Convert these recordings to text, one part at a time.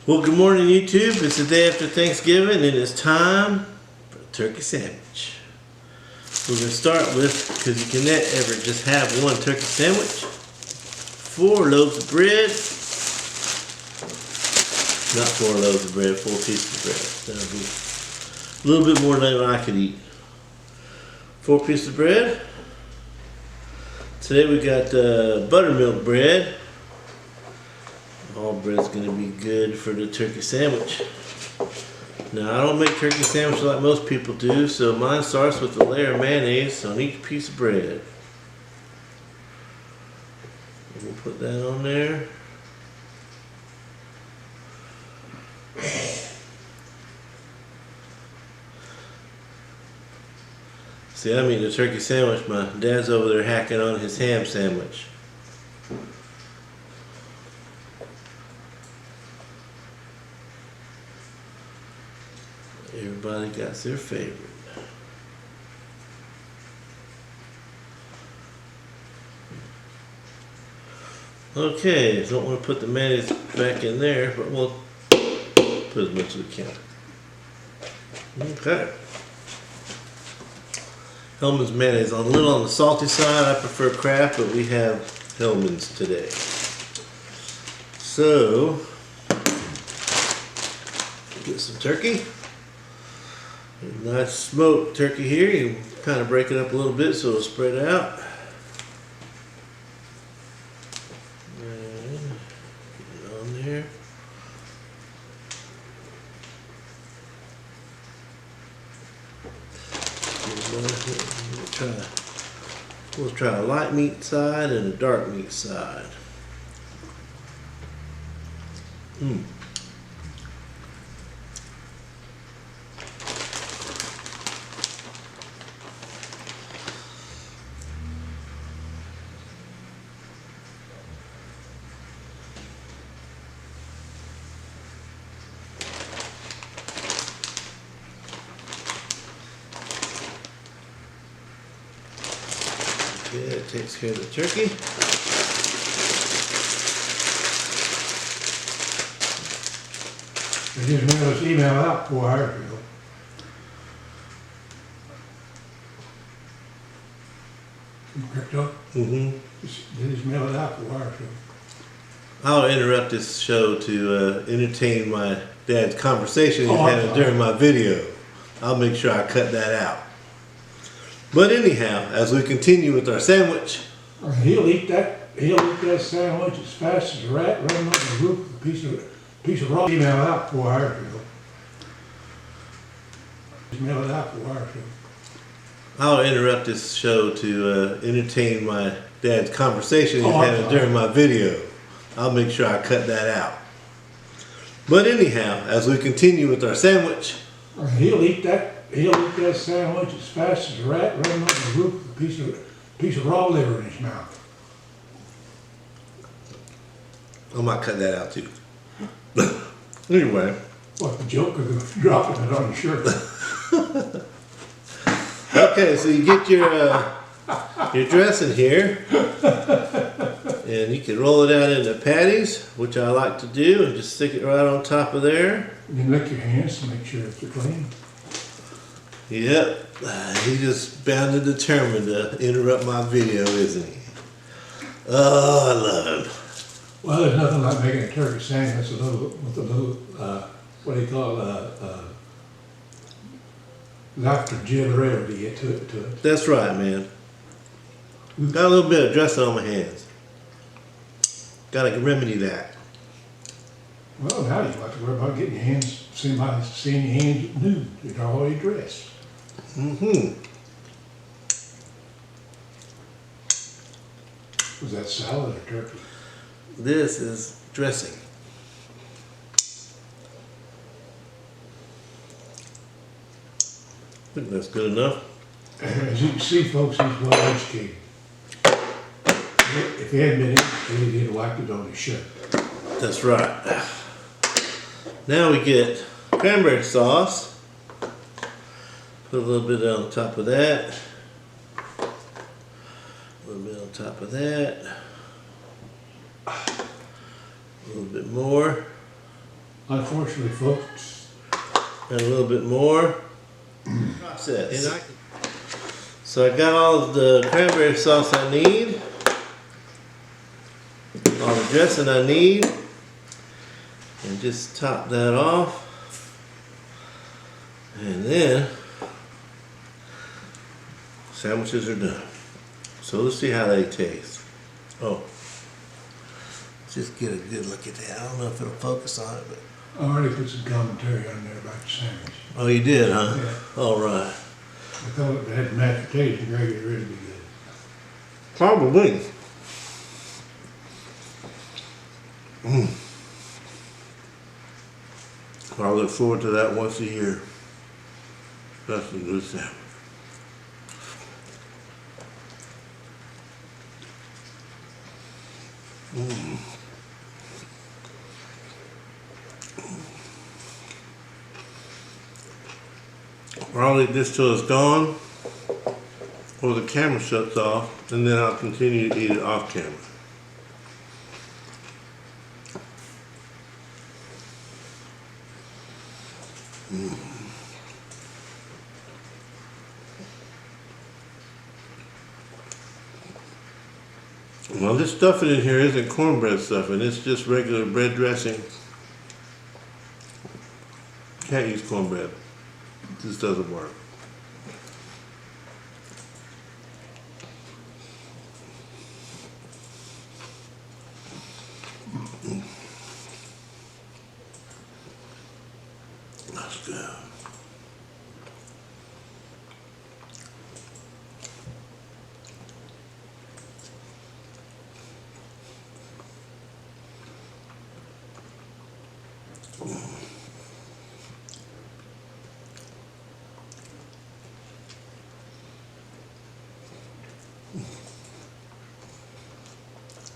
Well, good morning, YouTube. It's the day after Thanksgiving, and it's time for a turkey sandwich. We're going to start with, because you can never just have one turkey sandwich, 4 loaves of bread. Not 4 loaves of bread, 4 pieces of bread. That'll be a little bit more than I could eat. 4 pieces of bread. Today we got buttermilk bread. All bread's going to be good for the turkey sandwich. Now, I don't make turkey sandwiches like most people do, so mine starts with a layer of mayonnaise on each piece of bread. And we'll put that on there. See, I'm eating a turkey sandwich. My dad's over there hacking on his ham sandwich. Everybody got their favorite. Okay, don't want to put the mayonnaise back in there, but we'll put as much as we can. Okay. Hellman's mayonnaise, a little on the salty side. I prefer Kraft, but we have Hellman's today. So, get some turkey. A nice smoked turkey here. You kind of break it up a little bit so it'll spread out. And get it on there. We'll try a light meat side and a dark meat side. Okay, that takes care of the turkey. They just mailed this email out 4 hours ago. Correct, Joe? Mm-hmm. They just mailed it out 4 hours ago. I'll interrupt this show to entertain my dad's conversation he's I'm having sorry. during my video. I'll make sure I cut that out. But anyhow, as we continue with our sandwich, He'll eat that sandwich as fast as a rat running up the roof with a piece of raw email out 4 hours ago. Just mailed it out 4 hours ago. I'll interrupt this show to entertain my dad's conversation he's I'm having sorry. during my video. I'll make sure I cut that out. But anyhow, as we continue with our sandwich, He'll eat that sandwich as fast as a rat running up the roof with a piece of raw liver in his mouth. I might cut that out too. Anyway. What, the joke of dropping it on your shirt? Okay, so you get your dressing here, and you can roll it out into patties, which I like to do, and just stick it right on top of there. You can lick your hands to make sure it's clean. Yep, he just bound and determined to interrupt my video, isn't he? Oh, I love him. Well, there's nothing like making a turkey sandwich with a little, what do you call laughter gill to get to it. That's right, man. Got a little bit of dressing on my hands. Gotta remedy that. Well, now you don't have to worry about getting your hands, seeing your hands nude. You're already dressed. Mm-hmm. Was that salad or turkey? This is dressing. I think that's good enough. As you can see, folks, he's well educated. If he hadn't been educated, he'd have wiped it on his shirt. That's right. Now we get cranberry sauce. Put a little bit on top of that. A little bit on top of that. A little bit more. Unfortunately, folks, And a little bit more. Process. So I got all of the cranberry sauce I need. All the dressing I need. And just top that off. And then sandwiches are done. So let's see how they taste. Oh, just get a good look at that. I don't know if it'll focus on it, but I already put some commentary on there about the sandwich. oh, you did, huh? Yeah. All right. I thought if it had mashed potatoes and gravy, it'd really be good. Probably. I look forward to that once a year. That's some good sandwich. I'll eat this till it's gone, or the camera shuts off, and then I'll continue to eat it off camera. Well, this stuffing in here isn't cornbread stuffing, it's just regular bread dressing. Can't use cornbread. This doesn't work. That's good.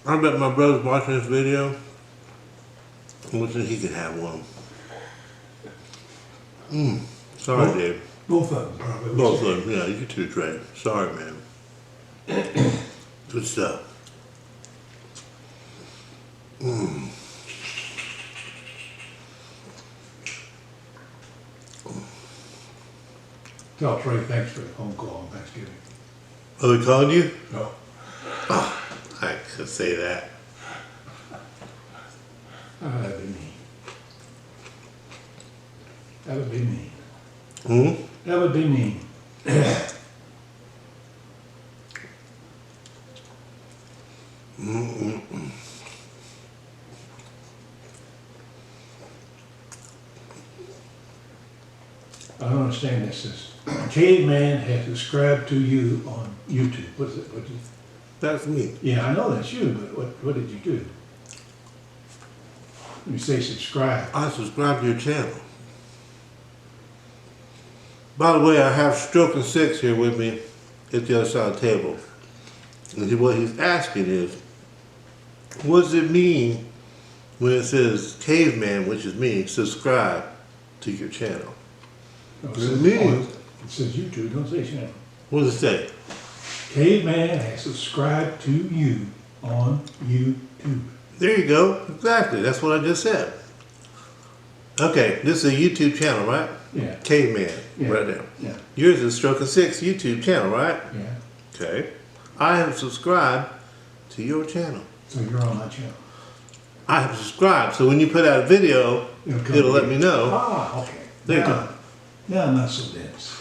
I bet my brother's watching this video and wishing he could have one. Sorry, Both- Dave. Both of them probably. Both of them, yeah, you too, Trey. Sorry, man. Good stuff. Tell Trey thanks for the phone call on Thanksgiving. Oh, he called you? No. I could say that. That'd be mean. That would be mean. That would be mean. I don't understand this. This caveman has subscribed to you on YouTube. What's it? What is, That's me. yeah, I know that's you, but what did you do? You say subscribe. I subscribe to your channel. By the way, I have Stroke and Six here with me at the other side of the table. And what he's asking is, what does it mean when it says caveman, which is me, subscribe to your channel? No, What does it mean? It says YouTube, don't say channel. What does it say? Caveman has subscribed to you on YouTube. There you go. Exactly. That's what I just said. Okay, this is a YouTube channel, right? Yeah. Caveman, Yeah. right there. Yeah. Yours is Stroke and Six YouTube channel, right? Yeah. Okay. I have subscribed to your channel. So you're on my channel. I have subscribed, so when you put out a video, It'll it'll let me know. Ah, okay. There you now, now I'm not so dense.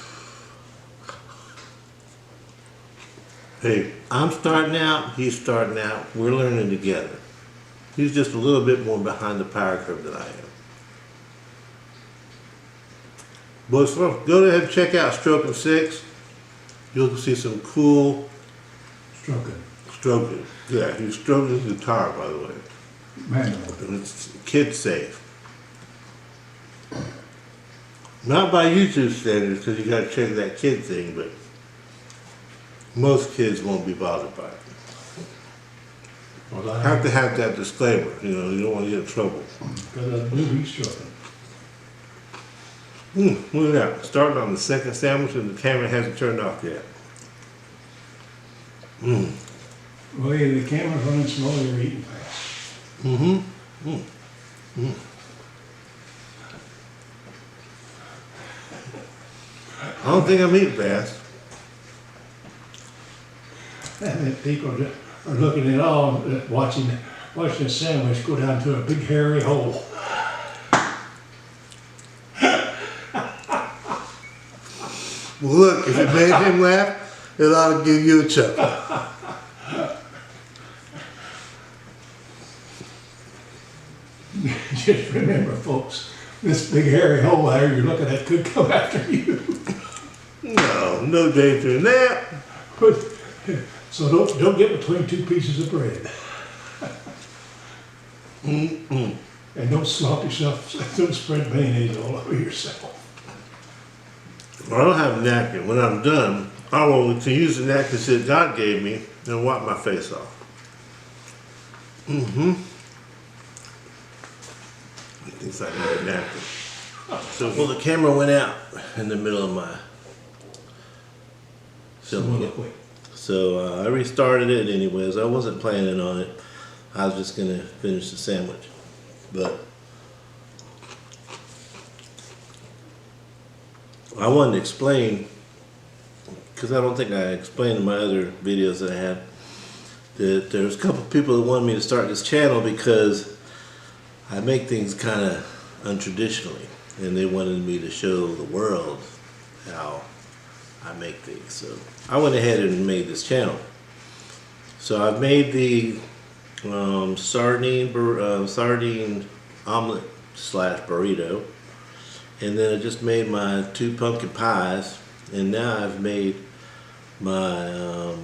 Hey, I'm starting out, he's starting out, we're learning together. He's just a little bit more behind the power curve than I am. But so go ahead and check out Stroke and Six. You'll see some cool Stroking. stroking. Yeah, he's stroking his guitar, by the way. Manual. And it's kid safe. Not by YouTube standards, because you gotta check that kid thing, but most kids won't be bothered by it. Well, I Have to have that disclaimer, you know, you don't want to get in trouble. Because I do be stroking. Look at that, starting on the second sandwich and the camera hasn't turned off yet. Well, yeah, the camera's running slow, you're eating fast. I don't think I'm eating fast. And then people are looking at all, watching the sandwich go down to a big hairy hole. Well, look, if it made him laugh, it ought to give you a chuckle. Just remember, folks, this big hairy hole there you're looking at could come after you. No danger in that. So don't get between two pieces of bread. And don't slop yourself, don't spread mayonnaise all over yourself. Well, I don't have a napkin. When I'm done, I will to use the napkins that God gave me and wipe my face off. He thinks I need a napkin. So, well, the camera went out in the middle of my filming. So I restarted it anyways. I wasn't planning on it. I was just gonna finish the sandwich. But I wanted to explain, because I don't think I explained in my other videos that I had, that there's a couple people that wanted me to start this channel because I make things kind of untraditionally, and they wanted me to show the world how I make things. So I went ahead and made this channel. So I've made the sardine omelet / burrito, and then I just made my 2 pumpkin pies, and now I've made my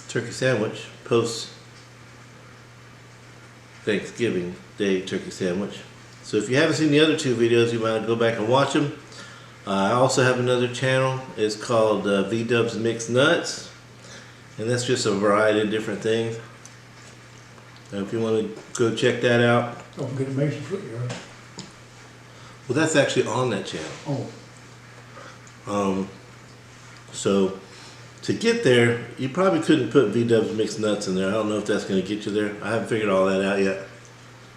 turkey sandwich, post Thanksgiving Day turkey sandwich. So if you haven't seen the other 2 videos, you might go back and watch them. I also have another channel. It's called V-Dubs Mixed Nuts, and that's just a variety of different things. If you want to go check that out. Don't forget to Mason Foot Yard. Well, that's actually on that channel. Oh. So to get there, you probably couldn't put V-Dubs Mixed Nuts in there. I don't know if that's going to get you there. I haven't figured all that out yet.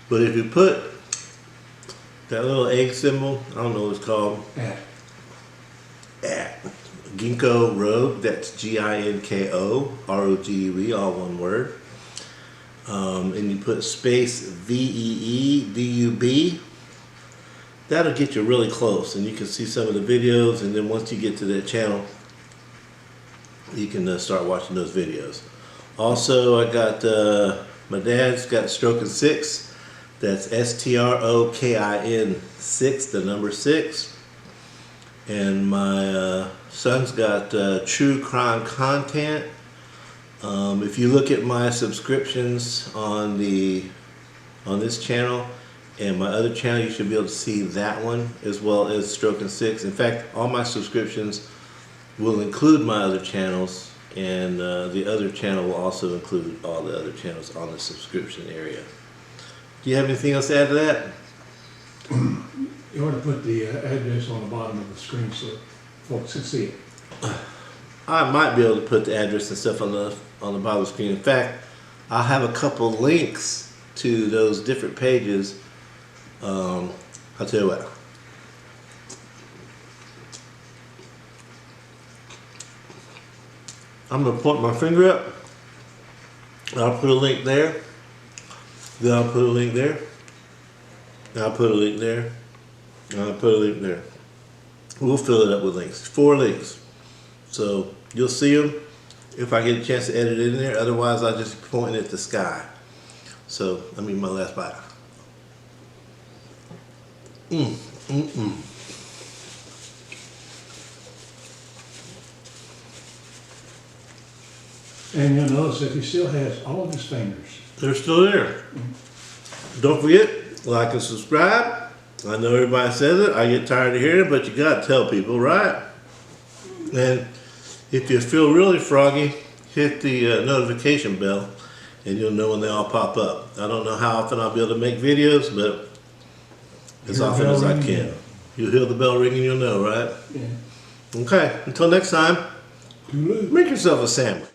But if you put that little egg symbol, I don't know what it's called. At Ginkgo Rogue, that's Ginko ROGUE, all one word. And you put space VEEDUB. That'll get you really close, and you can see some of the videos, and then once you get to that channel, you can start watching those videos. Also, I got my dad's got Stroking 6. That's STROKIN 6, the number 6. And my son's got True Crime Content. If you look at my subscriptions on this channel and my other channel, you should be able to see that one as well as Stroking 6. In fact, all my subscriptions will include my other channels, and the other channel will also include all the other channels on the subscription area. Do you have anything else to add to that? You want to put the address on the bottom of the screen so folks can see it. I might be able to put the address and stuff on the bottom of the screen. In fact, I'll have a couple links to those different pages. I'll tell you what. I'm going to point my finger up. I'll put a link there. Then I'll put a link there. Then I'll put a link there. And I'll put a link there. We'll fill it up with links. 4 links. So you'll see them if I get a chance to edit it in there. Otherwise, I'll just point at the sky. So let me eat my last bite. And you'll notice that he still has all of his fingers. They're still there. Don't forget, like and subscribe. I know everybody says it. I get tired of hearing it, but you gotta tell people, right? And if you feel really froggy, hit the notification bell, and you'll know when they all pop up. I don't know how often I'll be able to make videos, but as often as I can. You'll hear the bell ringing, you'll know, right? Yeah. Okay, until next time, make yourself a sandwich.